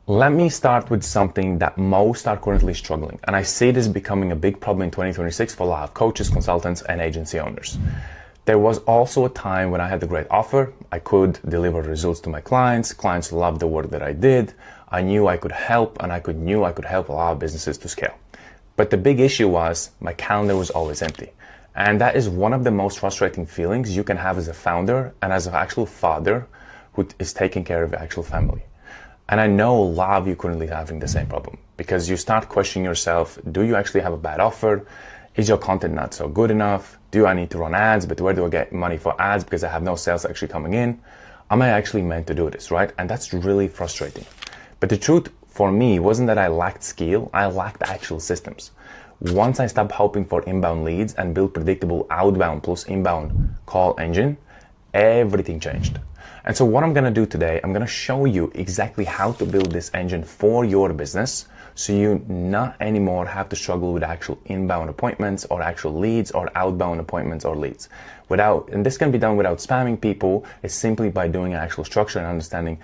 Let me start with something that most are currently struggling, and I see this becoming a big problem in 2026 for a lot of coaches, consultants, and agency owners. There was also a time when I had a great offer. I could deliver results to my clients. Clients loved the work that I did. I knew I could help, and knew I could help a lot of businesses to scale. But the big issue was my calendar was always empty. And that is one of the most frustrating feelings you can have as a founder and as an actual father who is taking care of your actual family. And I know a lot of you currently having the same problem because you start questioning yourself, do you actually have a bad offer? Is your content not so good enough? Do I need to run ads? But where do I get money for ads because I have no sales actually coming in? Am I actually meant to do this, right? And that's really frustrating. But the truth for me wasn't that I lacked skill, I lacked actual systems. Once I stopped hoping for inbound leads and built predictable outbound plus inbound call engine, everything changed. And so what I'm going to do today, I'm going to show you exactly how to build this engine for your business so you not anymore have to struggle with actual inbound appointments or actual leads or outbound appointments or leads. And this can be done without spamming people. It's simply by doing actual structure and understanding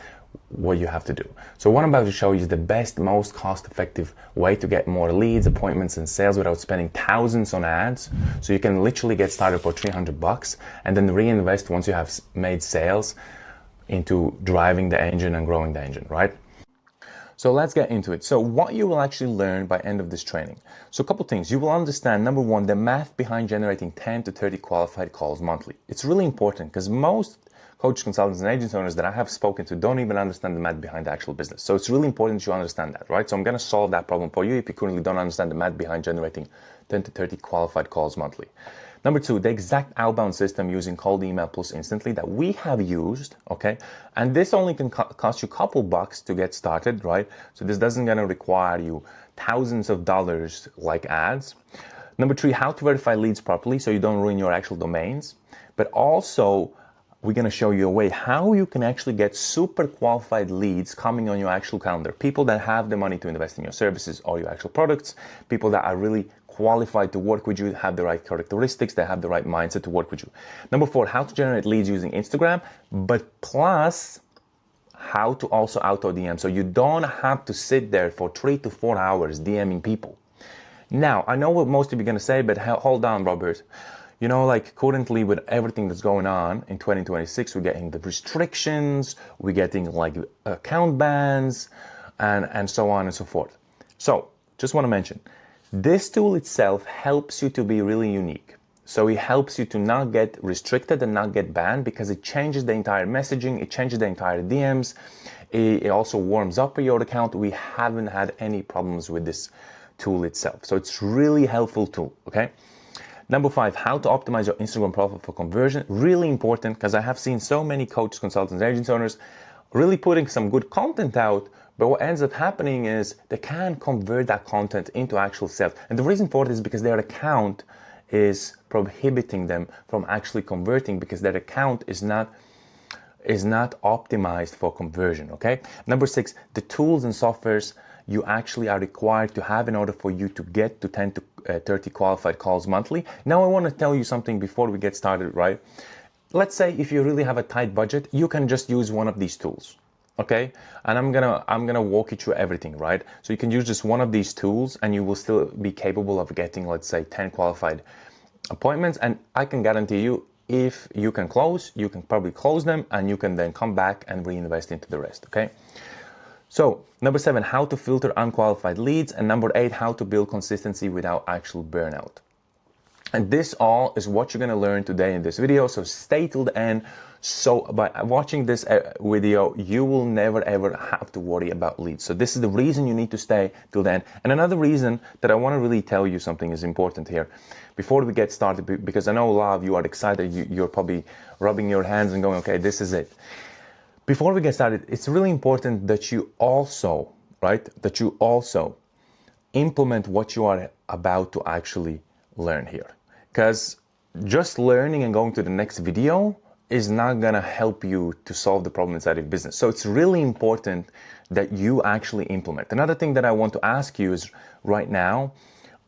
what you have to do. So what I'm about to show you is the best, most cost-effective way to get more leads, appointments, and sales without spending thousands on ads. So you can literally get started for $300 and then reinvest once you have made sales into driving the engine and growing the engine, right? So let's get into it. So what you will actually learn by end of this training. So a couple things. You will understand, number one, the math behind generating 10 to 30 qualified calls monthly. It's really important because most coach consultants and agency owners that I have spoken to don't even understand the math behind the actual business. So it's really important you understand that, right? So I'm going to solve that problem for you if you currently don't understand the math behind generating 10 to 30 qualified calls monthly. Number two, the exact outbound system using cold email plus instantly that we have used, okay? And this only can cost you a couple bucks to get started, right? So this doesn't gonna require you thousands of dollars like ads. Number three, how to verify leads properly so you don't ruin your actual domains. But also, we're going to show you a way how you can actually get super qualified leads coming on your actual calendar. People that have the money to invest in your services or your actual products. People that are really qualified to work with you, have the right characteristics, they have the right mindset to work with you. Number four, how to generate leads using Instagram, but plus how to also auto DM. So you don't have to sit there for 3 to 4 hours DMing people. Now, I know what most of you are going to say, but hold on, Robert. You know, like currently with everything that's going on in 2026, we're getting the restrictions, we're getting like account bans, and so on and so forth. So just want to mention, this tool itself helps you to be really unique. So it helps you to not get restricted and not get banned because it changes the entire messaging, it changes the entire DMs, it also warms up your account. We haven't had any problems with this tool itself. So it's really helpful tool, okay? Number five, how to optimize your Instagram profile for conversion. Really important because I have seen so many coaches, consultants, agency owners really putting some good content out, but what ends up happening is they can't convert that content into actual sales. And the reason for it is because their account is prohibiting them from actually converting because their account is not optimized for conversion, okay? Number six, the tools and softwares you actually are required to have in order for you to get to 10 to 30 qualified calls monthly. Now I want to tell you something before we get started, right? Let's say if you really have a tight budget, you can just use one of these tools, okay? And I'm gonna walk you through everything, right? So you can use just one of these tools and you will still be capable of getting, let's say, 10 qualified appointments. And I can guarantee you, if you can close, you can probably close them and you can then come back and reinvest into the rest, okay? So number seven, how to filter unqualified leads. And number eight, how to build consistency without actual burnout. And this all is what you're going to learn today in this video. So stay till the end. So by watching this video, you will never ever have to worry about leads. So this is the reason you need to stay till the end. And another reason that I want to really tell you something is important here before we get started, because I know a lot of you are excited. You're probably rubbing your hands and going, okay, this is it. Before we get started, it's really important that you also, that you also implement what you are about to actually learn here. Because just learning and going to the next video is not gonna help you to solve the problem inside your business. So it's really important that you actually implement. Another thing that I want to ask you is right now,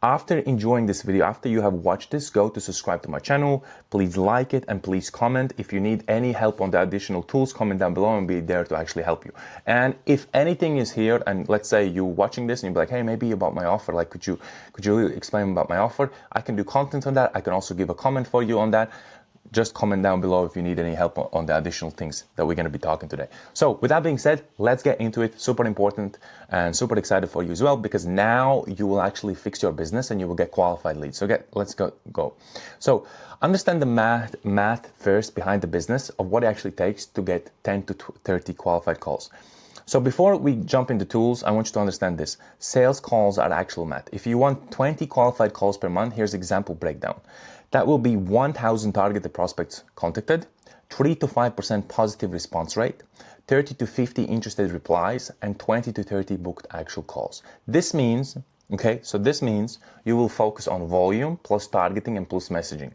After enjoying this video, after you have watched this, go to subscribe to my channel. Please like it and please comment. If you need any help on the additional tools, comment down below and be there to actually help you. And if anything is here, and let's say you're watching this and you're like, hey, maybe about my offer, like could you explain about my offer? I can do content on that. I can also give a comment for you on that. Just comment down below if you need any help on the additional things that we're going to be talking today. So with that being said, let's get into it. Super important and super excited for you as well, because now you will actually fix your business and you will get qualified leads. So let's go. So understand the math first behind the business of what it actually takes to get 10 to 30 qualified calls. So before we jump into tools, I want you to understand this. Sales calls are actual math. If you want 20 qualified calls per month, here's example breakdown. That will be 1,000 targeted prospects contacted, 3 to 5% positive response rate, 30 to 50 interested replies, and 20 to 30 booked actual calls. This means, this means you will focus on volume plus targeting and plus messaging.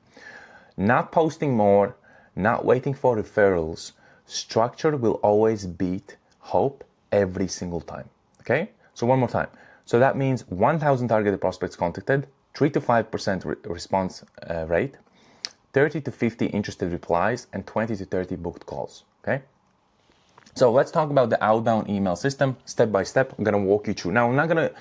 Not posting more, not waiting for referrals. Structure will always beat hope every single time. Okay? So one more time. So that means 1,000 targeted prospects contacted, 3 to 5% response rate, 30 to 50 interested replies, and 20 to 30 booked calls. Okay? So let's talk about the outbound email system step by step. I'm going to walk you through. Now, I'm not going to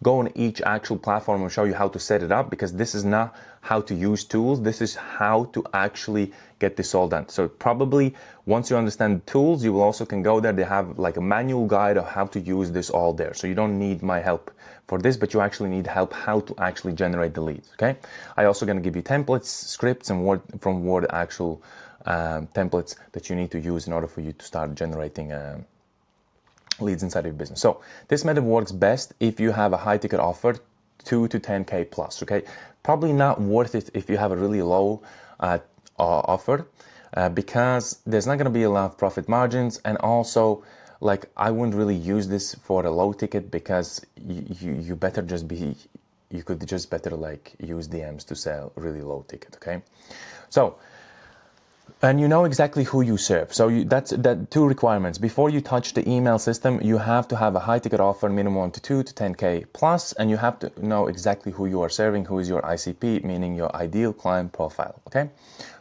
go on each actual platform and show you how to set it up, because this is not how to use tools. This is how to actually get this all done. So probably once you understand the tools, you will also can go there. They have like a manual guide of how to use this all there. So you don't need my help for this, but you actually need help how to actually generate the leads. Okay. I also going to give you templates, scripts, and Word actual templates that you need to use in order for you to start generating leads inside of your business. So this method works best if you have a high ticket offer, 2 to 10K plus. Okay, probably not worth it if you have a really low offer, because there's not going to be a lot of profit margins, and also like I wouldn't really use this for a low ticket, because you better just be, you could just better like use DMs to sell really low ticket. Okay, so. And you know exactly who you serve. So that's two requirements. Before you touch the email system, you have to have a high ticket offer, minimum to 2 to 10K plus, and you have to know exactly who you are serving, who is your ICP, meaning your ideal client profile. Okay.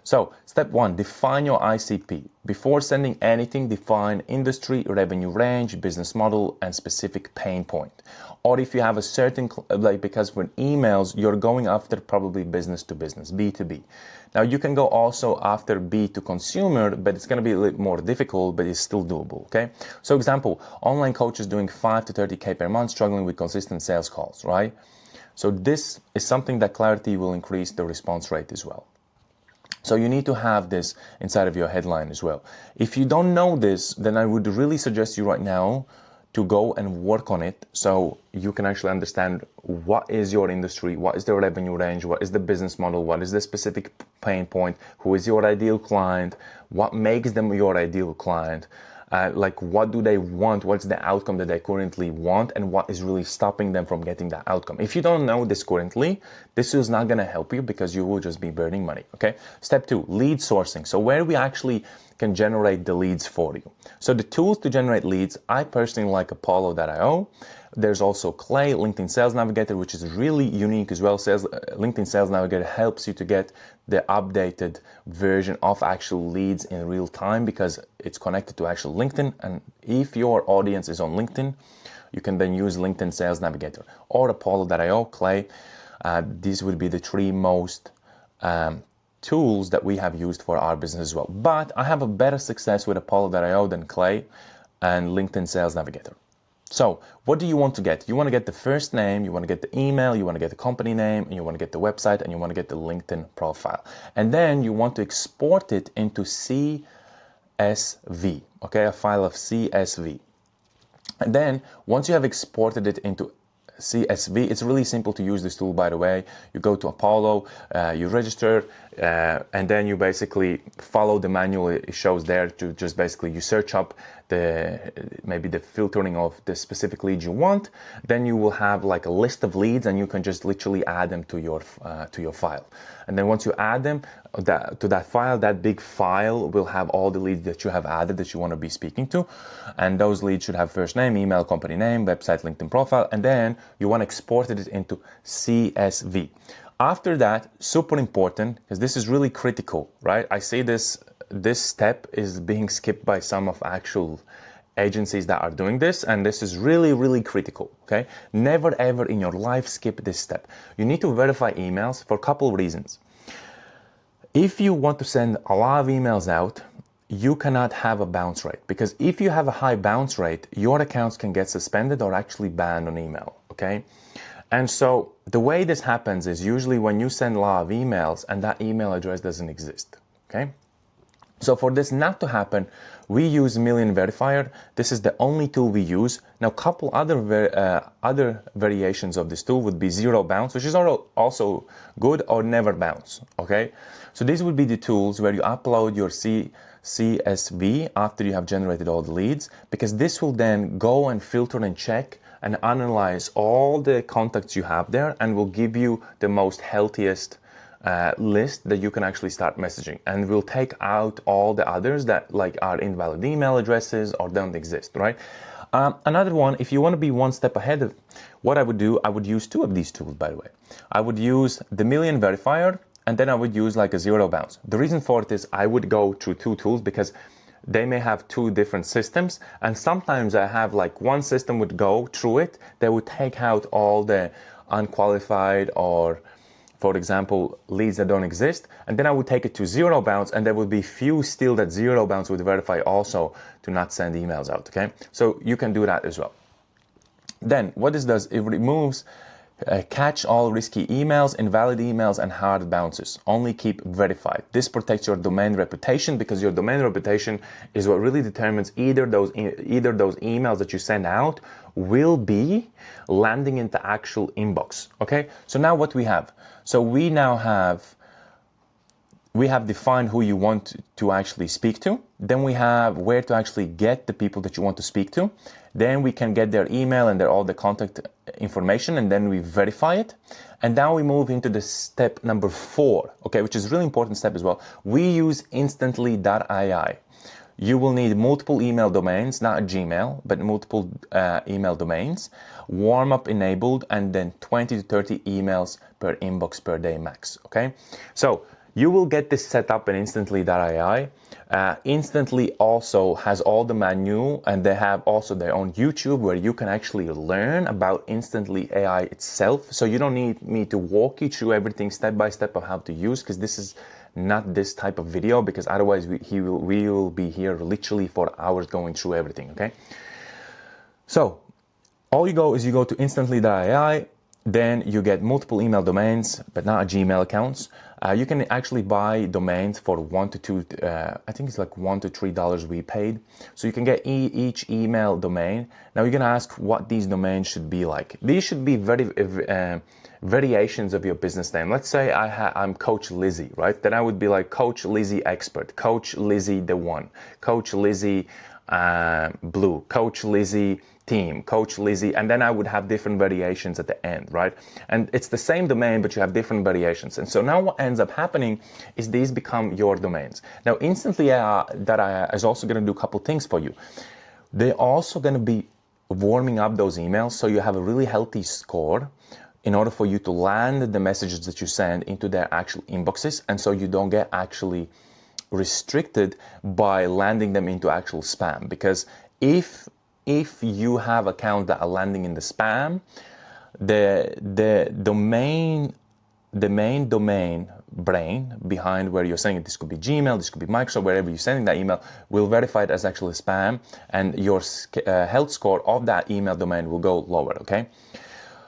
So step 1, define your ICP. Before sending anything, define industry, revenue range, business model, and specific pain point. Or if you have a certain, because for emails, you're going after probably business to business, B2B. Now you can go also after B to consumer, but it's going to be a little more difficult, but it's still doable. Okay. So example, online coaches doing 5 to 30K per month, struggling with consistent sales calls, right? So this is something that clarity will increase the response rate as well. So you need to have this inside of your headline as well. If you don't know this, then I would really suggest you right now to go and work on it, so you can actually understand what is your industry, what is the revenue range, what is the business model, what is the specific pain point, who is your ideal client, what makes them your ideal client, like what do they want, what's the outcome that they currently want, and what is really stopping them from getting that outcome. If you don't know this currently, this is not going to help you, because you will just be burning money. Okay. Step 2, lead sourcing. So where we actually can generate the leads for you. So the tools to generate leads, I personally like Apollo.io. There's also Clay, LinkedIn Sales Navigator, which is really unique as well. LinkedIn Sales Navigator helps you to get the updated version of actual leads in real time, because it's connected to actual LinkedIn. And if your audience is on LinkedIn, you can then use LinkedIn Sales Navigator or Apollo.io, Clay. These would be the 3 most tools that we have used for our business as well. But I have a better success with Apollo.io than Clay and LinkedIn Sales Navigator. So what do you want to get? You want to get the first name, you want to get the email, you want to get the company name, and you want to get the website, and you want to get the LinkedIn profile. And then you want to export it into CSV, okay, a file of CSV. And then once you have exported it into CSV, it's really simple to use this tool, by the way. You go to Apollo, you register, and then you basically follow the manual it shows there. To just basically you search up maybe the filtering of the specific leads you want, then you will have like a list of leads, and you can just literally add them to your file. And then once you add them to that file, that big file will have all the leads that you have added that you want to be speaking to. And those leads should have first name, email, company name, website, LinkedIn profile, and then you want to export it into CSV. After that, super important, because this is really critical, right? I say this step is being skipped by some of actual agencies that are doing this, and this is really, really critical, okay? Never ever in your life skip this step. You need to verify emails for a couple of reasons. If you want to send a lot of emails out, you cannot have a bounce rate, because if you have a high bounce rate, your accounts can get suspended or actually banned on email, okay? And so the way this happens is usually when you send a lot of emails and that email address doesn't exist, okay? So for this not to happen, we use Million Verifier. This is the only tool we use. Now, a couple other variations of this tool would be Zero Bounce, which is also good, or Never Bounce, okay? So these would be the tools where you upload your CSV after you have generated all the leads, because this will then go and filter and check and analyze all the contacts you have there, and will give you the most healthiest list that you can actually start messaging, and will take out all the others that like are invalid email addresses or don't exist, right? Another one, if you want to be one step ahead of what I would do, I would use two of these tools, by the way. I would use the Million Verifier, and then I would use like a Zero Bounce. The reason for it is I would go through two tools because they may have two different systems, and sometimes I have like one system would go through it, they would take out all the unqualified or, for example, leads that don't exist, and then I would take it to Zero Bounce, and there would be few still that Zero Bounce would verify also to not send emails out, okay? So you can do that as well. Then what this does, it removes catch all risky emails, invalid emails, and hard bounces. Only keep verified. This protects your domain reputation, because your domain reputation is what really determines either those emails that you send out will be landing into actual inbox. Okay, so now what we have? So we have defined who you want to actually speak to. Then we have where to actually get the people that you want to speak to. Then we can get their email and all the contact information, and then we verify it. And now we move into the step number 4, okay, which is a really important step as well. We use instantly.ai. You will need multiple email domains, not a Gmail, but multiple email domains, warm up enabled, and then 20 to 30 emails per inbox per day max, okay? So you will get this set up in instantly.ai. Instantly also has all the menu, and they have also their own YouTube where you can actually learn about Instantly AI itself. So you don't need me to walk you through everything step by step of how to use, because this is not this type of video, because otherwise we will be here literally for hours going through everything, okay? So all you go to instantly.ai. Then you get multiple email domains, but not Gmail accounts. You can actually buy domains for $1 to $2, I think it's like $1 to $3 we paid. So you can get each email domain. Now you're gonna ask what these domains should be like. These should be variations of your business name. Let's say I'm Coach Lizzie, right? Then I would be like Coach Lizzie Expert, Coach Lizzie the One, Coach Lizzie Blue, Coach Lizzie Team, Coach Lizzie, and then I would have different variations at the end, right? And it's the same domain, but you have different variations. And so now what ends up happening is these become your domains. Now, Instantly that is also going to do a couple things for you. They're also going to be warming up those emails, so you have a really healthy score in order for you to land the messages that you send into their actual inboxes, and so you don't get actually restricted by landing them into actual spam. Because if you have accounts that are landing in the spam, the main domain brain behind where you're sending it, this could be Gmail, this could be Microsoft, wherever you're sending that email, will verify it as actually spam, and your health score of that email domain will go lower, okay?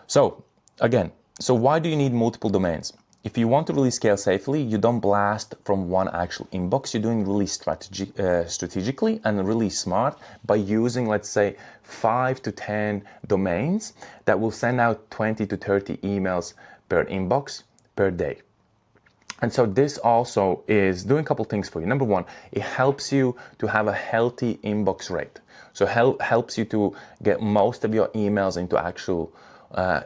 So again, so why do you need multiple domains? If you want to really scale safely, you don't blast from one actual inbox. You're doing really strategically and really smart by using, let's say, 5 to 10 domains that will send out 20 to 30 emails per inbox per day. And so this also is doing a couple things for you. Number one, it helps you to have a healthy inbox rate. So helps you to get most of your emails into actual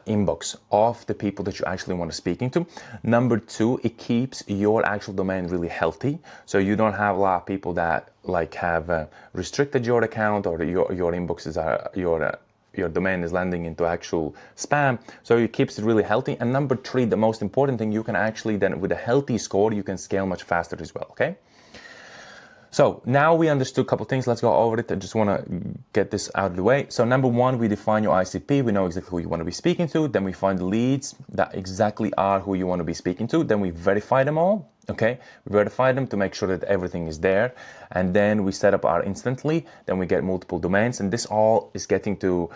inbox of the people that you actually want to speaking to. Number two, it keeps your actual domain really healthy. So you don't have a lot of people that like have restricted your account, or your inboxes are your domain is landing into actual spam. So it keeps it really healthy. And number three, the most important thing, you can actually then, with a healthy score, you can scale much faster as well, okay? So now we understood a couple of things. Let's go over it. I just want to get this out of the way. So number one, we define your ICP. We know exactly who you want to be speaking to. Then we find the leads that exactly are who you want to be speaking to. Then we verify them all. Okay, we verify them to make sure that everything is there, and then we set up our instantly. Then we get multiple domains, and this all is getting to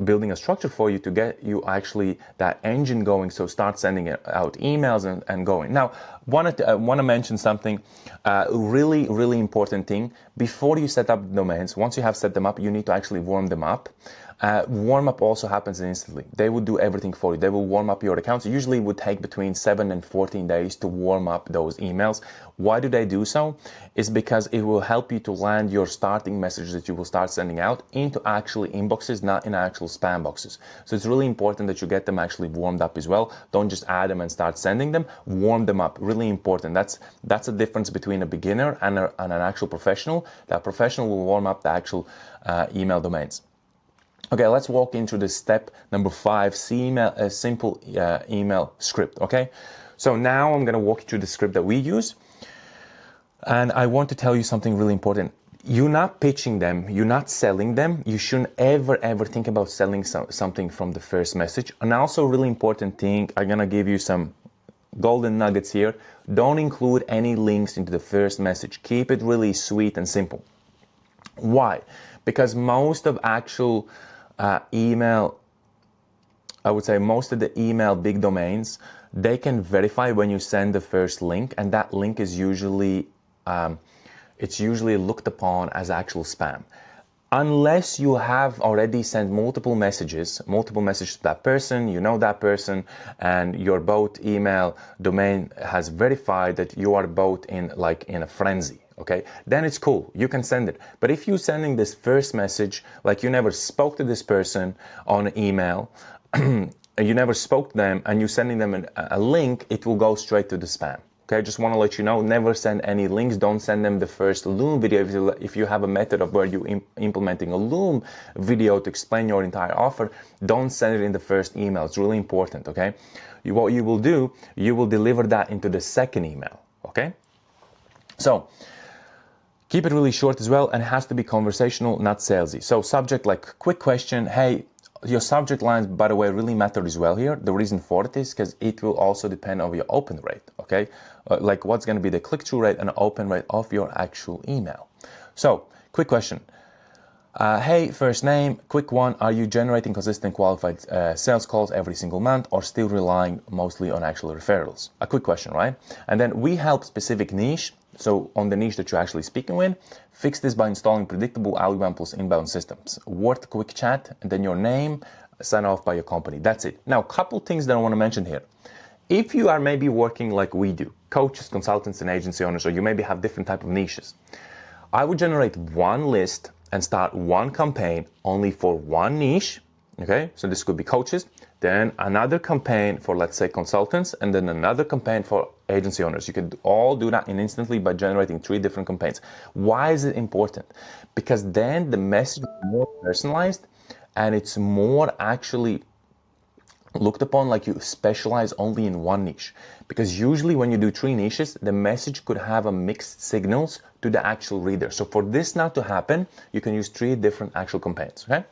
building a structure for you to get you actually that engine going. So start sending out emails and going. Now, want to mention something really important thing. Before you set up the domains, once you have set them up, you need to actually warm them up. Warm up also happens instantly. They will do everything for you. They will warm up your accounts. Usually it would take between 7 and 14 days to warm up those emails. Why do they do so? It's because it will help you to land your starting message that you will start sending out into actually inboxes, not in actual spam boxes. So it's really important that you get them actually warmed up as well. Don't just add them and start sending them. Warm them up. Really important. That's a difference between a beginner and an actual professional. That professional will warm up the actual email domains. Okay, let's walk into the step number 5, a simple email script, okay? So now I'm gonna walk you through the script that we use. And I want to tell you something really important. You're not pitching them, you're not selling them. You shouldn't ever think about selling something from the first message. And also really important thing, I'm gonna give you some golden nuggets here. Don't include any links into the first message. Keep it really sweet and simple. Why? Because most of actual email, I would say most of the email big domains, they can verify when you send the first link, and that link is usually it's usually looked upon as actual spam. Unless you have already sent multiple messages to that person, you know that person, and your both email domain has verified that you are both in a frenzy. Okay, then it's cool, you can send it. But if you're sending this first message, like you never spoke to this person on email, you never spoke to them, and you're sending them a link, it will go straight to the spam. Okay, just want to let you know, never send any links. Don't send them the first Loom video. If you have a method of where you're implementing a Loom video to explain your entire offer, don't send it in the first email. It's really important, okay? What you will do, you will deliver that into the second email, okay? So, keep it really short as well, and it has to be conversational, not salesy. So subject like quick question. Hey, your subject lines, by the way, really matter as well here. The reason for it is because it will also depend on your open rate, okay? Like what's going to be the click-through rate and open rate of your actual email. So, quick question. Hey, first name, quick one. Are you generating consistent qualified sales calls every single month, or still relying mostly on actual referrals? A quick question, right? And then we help specific niche. So on the niche that you're actually speaking with, fix this by installing predictable outbound plus inbound systems. Word quick chat, and then your name, sign off by your company. That's it. Now, a couple things that I want to mention here. If you are maybe working like we do, coaches, consultants, and agency owners, or you maybe have different type of niches, I would generate one list and start one campaign only for one niche, okay? So this could be coaches, then another campaign for, let's say, consultants, and then another campaign for agency owners. You could all do that instantly by generating 3 different campaigns. Why is it important? Because then the message is more personalized, and it's more actually looked upon like you specialize only in one niche. Because usually when you do 3 niches, the message could have a mixed signals to the actual reader. So for this not to happen, you can use 3 different actual campaigns, okay?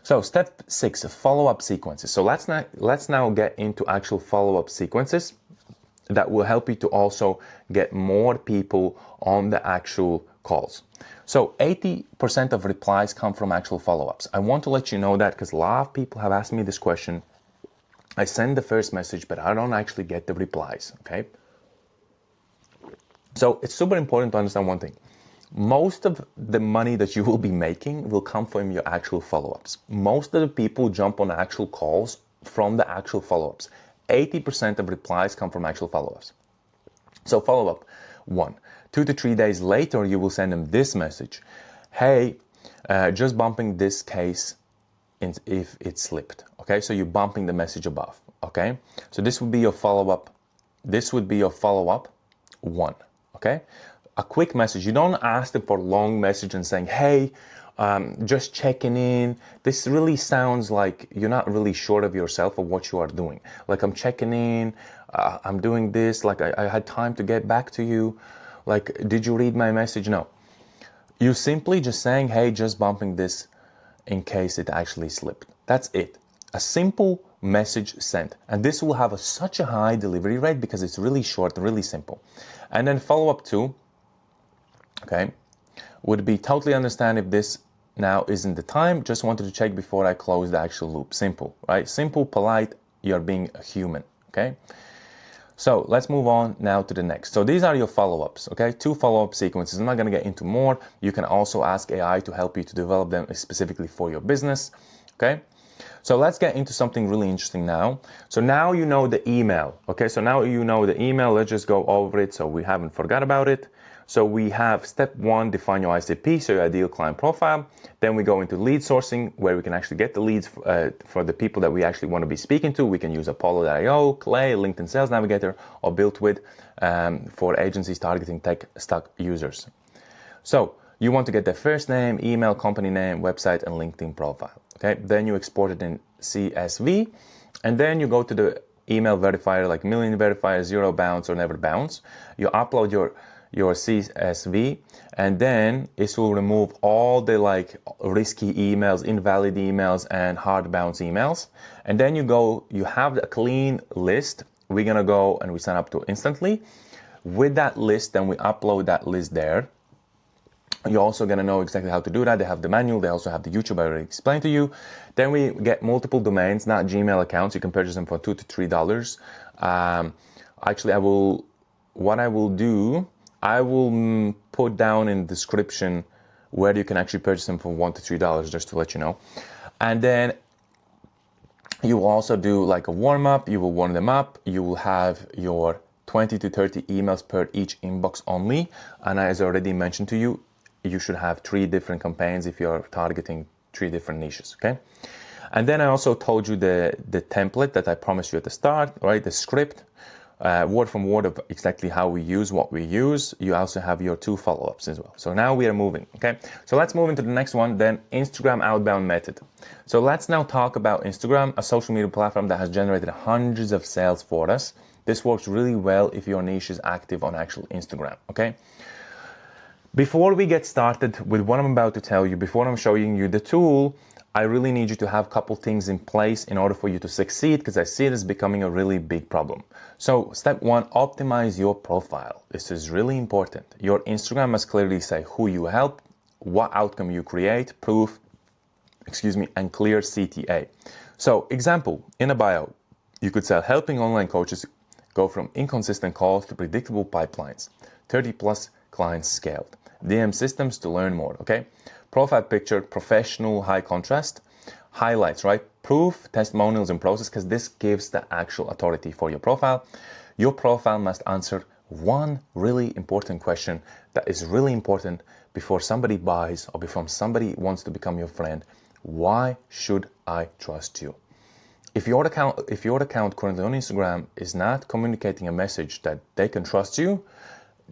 So step 6, follow-up sequences. So let's now get into actual follow-up sequences that will help you to also get more people on the actual calls. So 80% of replies come from actual follow-ups. I want to let you know that because a lot of people have asked me this question. I send the first message, but I don't actually get the replies, okay? So it's super important to understand one thing. Most of the money that you will be making will come from your actual follow-ups. Most of the people jump on actual calls from the actual follow-ups. 80% of replies come from actual follow-ups. So follow up 1. 2 to 3 days later, you will send them this message. Hey, just bumping this case if it slipped. Okay, so you're bumping the message above. Okay, so this would be your follow-up. This would be your follow-up 1. Okay, a quick message. You don't ask them for a long message and saying, hey, just checking in. This really sounds like you're not really sure of yourself or what you are doing. Like, I'm checking in, I'm doing this, like I had time to get back to you. Like, did you read my message? No. You simply just saying, hey, just bumping this in case it actually slipped. That's it. A simple message sent. And this will have such a high delivery rate because it's really short and really simple. And then follow up 2, okay, would be totally understand if this now isn't the time. Just wanted to check before I close the actual loop. Simple, right? Simple, polite, you're being a human, okay? So let's move on now to the next. So these are your follow-ups, okay? 2 follow-up sequences. I'm not gonna get into more. You can also ask AI to help you to develop them specifically for your business, okay? So let's get into something really interesting now. So now you know the email, okay? So now you know the email. Let's just go over it so we haven't forgot about it. So we have step 1, define your ICP, so your ideal client profile. Then we go into lead sourcing, where we can actually get the leads for the people that we actually want to be speaking to. We can use Apollo.io, Clay, LinkedIn Sales Navigator, or Built With for agencies targeting tech stack users. So you want to get their first name, email, company name, website, and LinkedIn profile. Okay, then you export it in CSV, and then you go to the email verifier, like million verifier, 0 bounce or never bounce. You upload your CSV, and then it will remove all the like risky emails, invalid emails, and hard bounce emails. And then you have a clean list. We're gonna go and we sign up to instantly. With that list, then we upload that list there. You're also going to know exactly how to do that. They have the manual. They also have the YouTube I already explained to you. Then we get multiple domains, not Gmail accounts. You can purchase them for $2 to $3. Actually, what I will do, I will put down in the description where you can actually purchase them for $1 to $3, just to let you know. And then you will also do like a warm up. You will warm them up. You will have your 20 to 30 emails per each inbox only. And as I already mentioned to you, you should have 3 different campaigns if you're targeting 3 different niches, okay? And then I also told you the template that I promised you at the start, right? The script, word from word of exactly how we use what we use. You also have your 2 follow-ups as well. So now we are moving, okay? So let's move into the next one, then Instagram outbound method. So let's now talk about Instagram, a social media platform that has generated hundreds of sales for us. This works really well if your niche is active on actual Instagram, okay? Before we get started with what I'm about to tell you, before I'm showing you the tool, I really need you to have a couple things in place in order for you to succeed, because I see it as becoming a really big problem. So step 1, optimize your profile. This is really important. Your Instagram must clearly say who you help, what outcome you create, proof, and clear CTA. So example, in a bio, you could say helping online coaches go from inconsistent calls to predictable pipelines, 30 plus clients scaled. DM systems to learn more, okay? Profile picture, professional, high contrast. Highlights, right? Proof, testimonials, and process, because this gives the actual authority for your profile. Your profile must answer one really important question that is really important before somebody buys or before somebody wants to become your friend. Why should I trust you? If your account currently on Instagram is not communicating a message that they can trust you,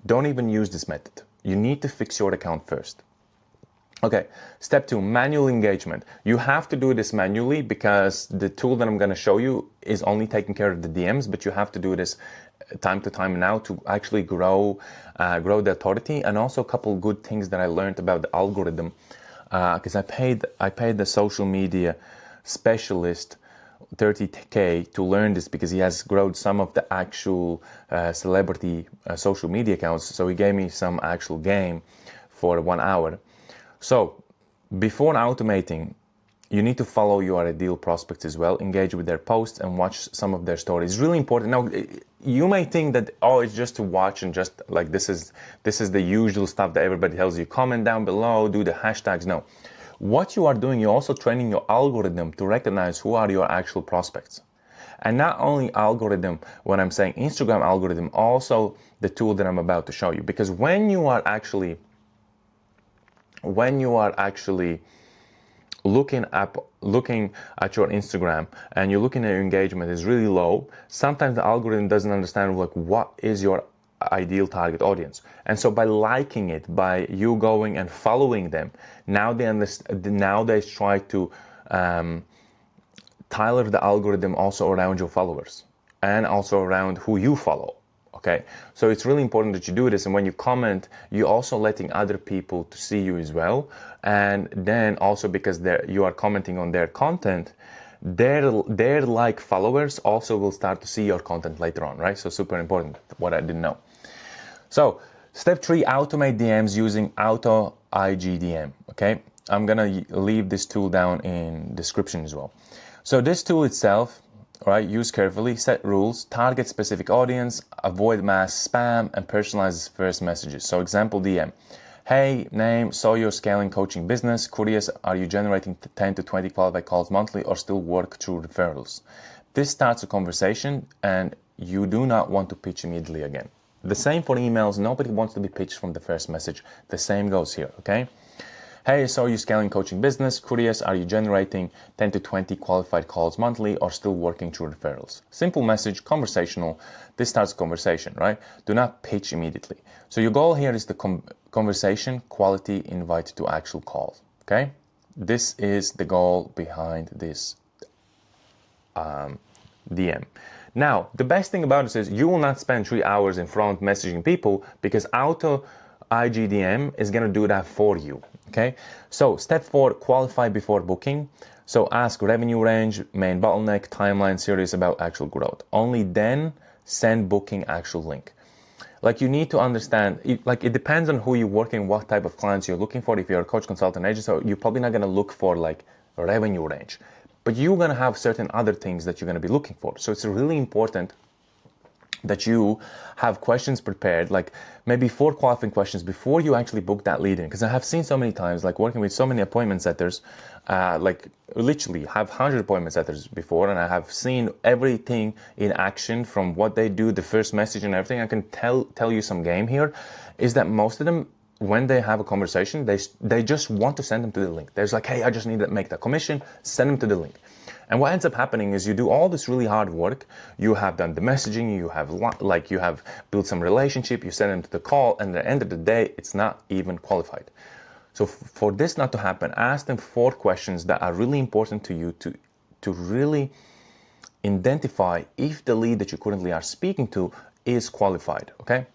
don't even use this method. You need to fix your account first. Okay, step 2, manual engagement. You have to do this manually because the tool that I'm going to show you is only taking care of the DMs, but you have to do this time to time now to actually grow the authority. And also a couple good things that I learned about the algorithm, because I paid the social media specialist $30K to learn this, because he has grown some of the actual celebrity social media accounts. So he gave me some actual game for 1 hour. So before automating, you need to follow your ideal prospects as well, engage with their posts and watch some of their stories. Really important. Now, you may think that, oh, it's just to watch and just like this is the usual stuff that everybody tells you. Comment down below, do the hashtags. No. What you are doing, you're also training your algorithm to recognize who are your actual prospects. And not only algorithm, when I'm saying Instagram algorithm, also the tool that I'm about to show you. Because when you are actually looking at your Instagram and you're looking at your engagement is really low, sometimes the algorithm doesn't understand like what is your ideal target audience. And so by liking it, by you going and following them, now they understand, now they try to tailor the algorithm also around your followers and also around who you follow. Okay, so it's really important that you do this, and when you comment, you're also letting other people to see you as well. And then also because you are commenting on their content, their like followers also will start to see your content later on, right? So super important, what I didn't know. So step 3, automate DMs using auto IGDM. Okay, I'm gonna leave this tool down in description as well. So this tool itself, right, use carefully, set rules, target specific audience, avoid mass spam, and personalize first messages. So example DM, hey, name, saw you're scaling coaching business, curious, are you generating 10 to 20 qualified calls monthly or still work through referrals? This starts a conversation and you do not want to pitch immediately again. The same for emails, nobody wants to be pitched from the first message. The same goes here, okay? Hey, so you scaling coaching business, curious, are you generating 10 to 20 qualified calls monthly or still working through referrals? Simple message, conversational. This starts conversation, right? Do not pitch immediately. So your goal here is the conversation, quality, invite to actual calls, okay? This is the goal behind this DM. Now, the best thing about this is you will not spend 3 hours in front messaging people because auto IGDM is going to do that for you. Okay, so step 4, qualify before booking. So ask revenue range, main bottleneck, timeline, serious about actual growth. Only then send booking actual link. Like you need to understand, it depends on who you're working, what type of clients you're looking for. If you're a coach, consultant, agent, so you're probably not going to look for like revenue range, but you're going to have certain other things that you're going to be looking for. So it's really important that you have questions prepared, like maybe 4 qualifying questions before you actually book that lead in. Because I have seen so many times, like working with so many appointment setters, like literally have 100 appointment setters before, and I have seen everything in action from what they do, the first message and everything. I can tell you some game here, is that most of them, when they have a conversation, they just want to send them to the link. There's like, hey, I just need to make that commission, send them to the link. And what ends up happening is you do all this really hard work. You have done the messaging, you have built some relationship, you send them to the call, and at the end of the day, it's not even qualified. So for this not to happen, ask them 4 questions that are really important to you to really identify if the lead that you currently are speaking to is qualified, okay?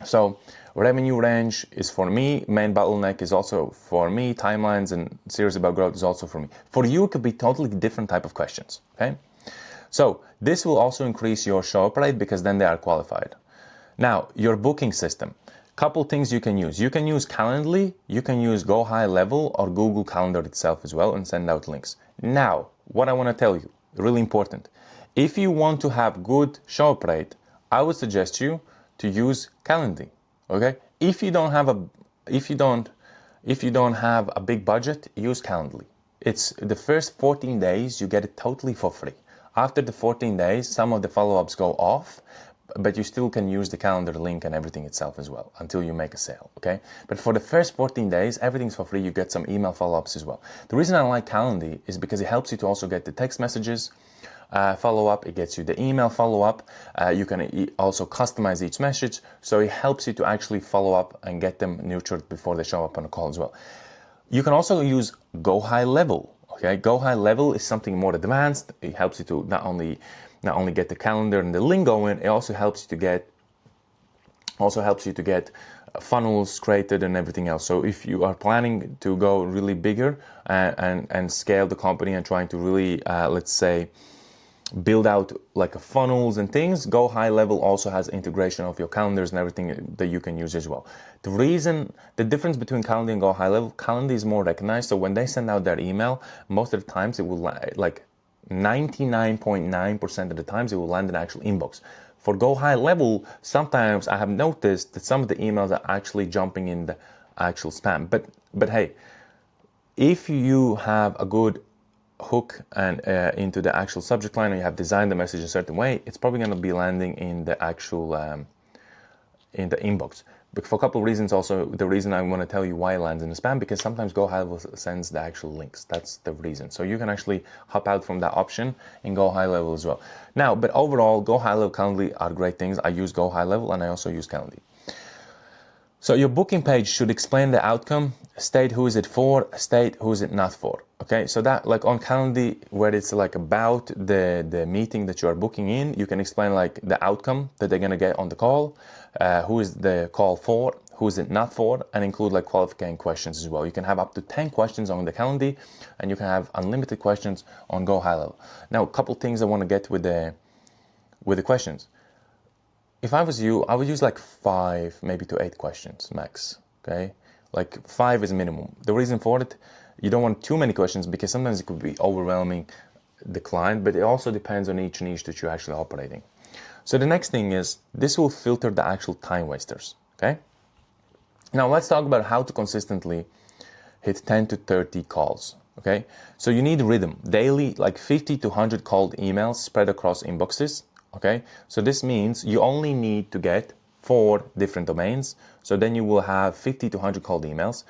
So revenue range is for me, main bottleneck is also for me, timelines and serious about growth is also for me. For you, it could be totally different type of questions, okay? So this will also increase your show up rate because then they are qualified. Now, your booking system. Couple things you can use. You can use Calendly, you can use Go High Level or Google Calendar itself as well and send out links. Now, what I want to tell you, really important. If you want to have good show up rate, I would suggest you to use Calendly, okay? If you don't have a big budget, use Calendly. It's the first 14 days you get it totally for free. After the 14 days, some of the follow-ups go off, but you still can use the calendar link and everything itself as well until you make a sale, okay? But for the first 14 days, everything's for free. You get some email follow-ups as well. The reason I like Calendly is because it helps you to also get the text messages, follow-up, it gets you the email follow-up, you can also customize each message, so it helps you to actually follow up and get them nurtured before they show up on a call as well. You can also use Go High Level, okay? Go High Level is something more advanced. It helps you to not only get the calendar and the link going, it also helps you to get funnels created and everything else. So if you are planning to go really bigger and scale the company and trying to really, let's say, build out like a funnels and things, Go High Level also has integration of your calendars and everything that you can use as well. The difference between Calendly and Go High Level, Calendly is more recognized. So when they send out their email, most of the times it will, like 99.9% of the times it will land in actual inbox. For Go High Level, sometimes I have noticed that some of the emails are actually jumping in the actual spam. But hey, if you have a good hook and into the actual subject line, or you have designed the message a certain way, it's probably going to be landing in the actual in the inbox. But for a couple of reasons, also the reason I want to tell you why it lands in the spam, because sometimes Go High Level sends the actual links. That's the reason. So you can actually hop out from that option and Go High Level as well. Now, but overall, Go High Level, Calendly are great things. I use Go High Level and I also use Calendly. So your booking page should explain the outcome, state who is it for, state who is it not for. Okay, so that like on Calendly, where it's like about the meeting that you are booking in, you can explain like the outcome that they're gonna get on the call, who is the call for, who is it not for, and include like qualifying questions as well. You can have up to 10 questions on the Calendly, and you can have unlimited questions on Go High Level. Now, a couple things I want to get with the questions. If I was you, I would use like 5, maybe to 8 questions max, okay? Like 5 is minimum. The reason for it, you don't want too many questions because sometimes it could be overwhelming the client, but it also depends on each niche that you're actually operating. So the next thing is, this will filter the actual time wasters, okay? Now let's talk about how to consistently hit 10 to 30 calls, okay? So you need rhythm, daily, like 50 to 100 cold emails spread across inboxes. Okay, so this means you only need to get 4 different domains. So then you will have 50 to 100 cold emails.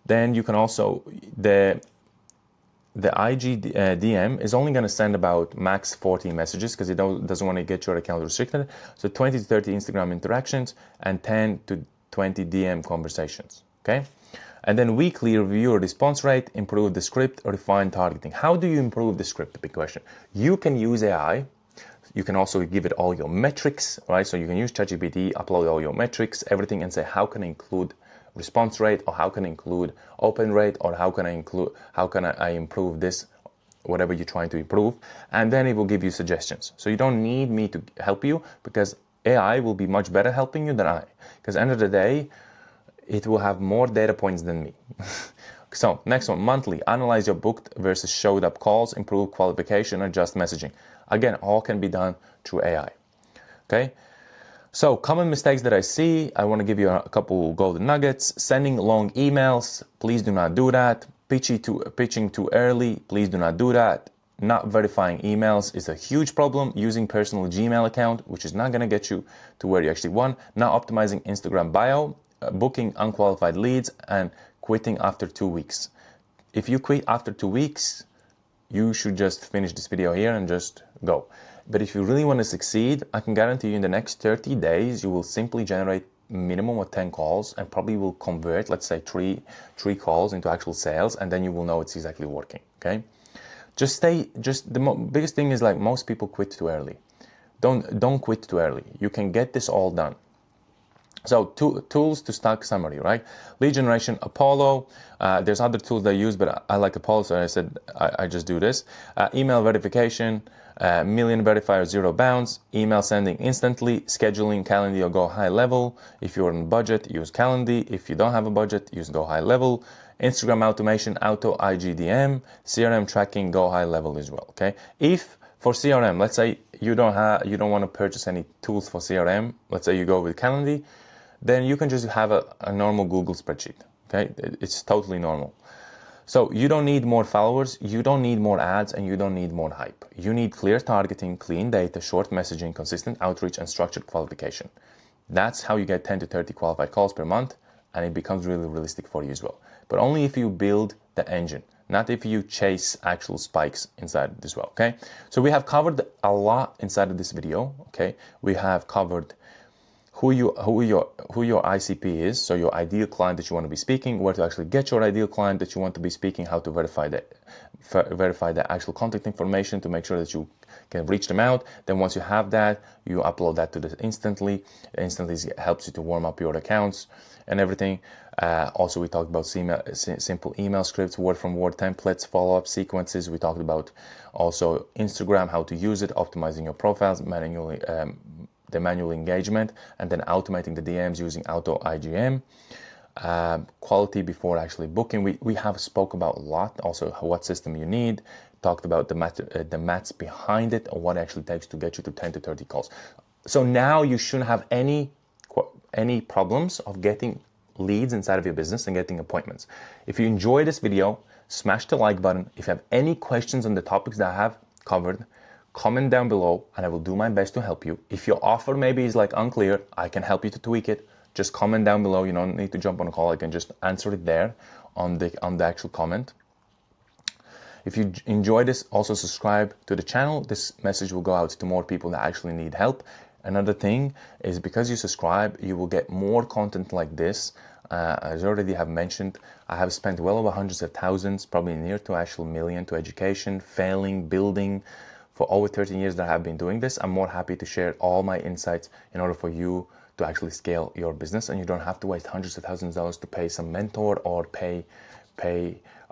Then you can also, the IG DM is only going to send about max 40 messages because it doesn't want to get your account restricted. So 20 to 30 Instagram interactions and 10 to 20 DM conversations. Okay, and then weekly review your response rate, improve the script, refine targeting. How do you improve the script? Big question. You can use AI. You can also give it all your metrics, right? So you can use ChatGPT, upload all your metrics, everything, and say, how can I include response rate, or how can I include open rate, or how can I improve this, whatever you're trying to improve. And then it will give you suggestions. So you don't need me to help you, because AI will be much better helping you than I. Because at the end of the day, it will have more data points than me. So next one, monthly, analyze your booked versus showed up calls, improve qualification, adjust messaging. Again, all can be done through AI. Okay. So common mistakes that I see, I want to give you a couple golden nuggets. Sending long emails, please do not do that. Pitching too early, please do not do that. Not verifying emails is a huge problem. Using personal Gmail account, which is not going to get you to where you actually want. Not optimizing Instagram bio, booking unqualified leads, and quitting after 2 weeks. If you quit after 2 weeks, you should just finish this video here and just go. But if you really want to succeed, I can guarantee you in the next 30 days, you will simply generate minimum of 10 calls and probably will convert, let's say three calls into actual sales, and then you will know it's exactly working, okay? Biggest thing is, like, most people quit too early. Don't quit too early. You can get this all done. So tools to stock summary, right? Lead generation, Apollo. There's other tools that I use, but I like Apollo, so I said I just do this. Email verification, million verifier, 0 bounce. Email sending instantly. Scheduling, Calendly or Go High Level. If you're on budget, use Calendly. If you don't have a budget, use Go High Level. Instagram automation, auto IGDM. CRM tracking, Go High Level as well. Okay. If for CRM, let's say you don't want to purchase any tools for CRM. Let's say you go with Calendly. Then you can just have a normal Google spreadsheet, okay? It's totally normal. So you don't need more followers, you don't need more ads, and you don't need more hype. You need clear targeting, clean data, short messaging, consistent outreach, and structured qualification. That's how you get 10 to 30 qualified calls per month, and it becomes really realistic for you as well. But only if you build the engine, not if you chase actual spikes inside as well, okay? So we have covered a lot inside of this video, okay? We have covered who your ICP is, so your ideal client that you want to be speaking, where to actually get your ideal client that you want to be speaking, how to verify the actual contact information to make sure that you can reach them out. Then once you have that, you upload that to the Instantly. Instantly helps you to warm up your accounts and everything. Also, we talked about simple email scripts, word from word templates, follow-up sequences. We talked about also Instagram, how to use it, optimizing your profiles, manually the manual engagement, and then automating the DMs using auto IGM. Quality before actually booking. We have spoke about a lot. Also, what system you need. Talked about the maths behind it, and what it actually takes to get you to 10 to 30 calls. So now you shouldn't have any problems of getting leads inside of your business and getting appointments. If you enjoy this video, smash the like button. If you have any questions on the topics that I have covered, comment down below and I will do my best to help you. If your offer maybe is like unclear, I can help you to tweak it. Just comment down below. You don't need to jump on a call. I can just answer it there on the actual comment. If you enjoy this, also subscribe to the channel. This message will go out to more people that actually need help. Another thing is, because you subscribe, you will get more content like this. As I already have mentioned, I have spent well over hundreds of thousands, probably near to actual million, to education, failing, building. For over 13 years that I have been doing this, I'm more happy to share all my insights in order for you to actually scale your business, and you don't have to waste hundreds of thousands of dollars to pay some mentor or pay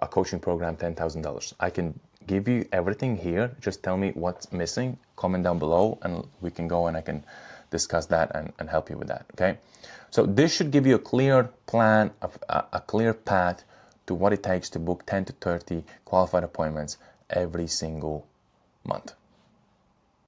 a coaching program $10,000. I can give you everything here. Just tell me what's missing, comment down below, and we can go and I can discuss that and help you with that, okay? So this should give you a clear plan, a clear path to what it takes to book 10 to 30 qualified appointments every single month.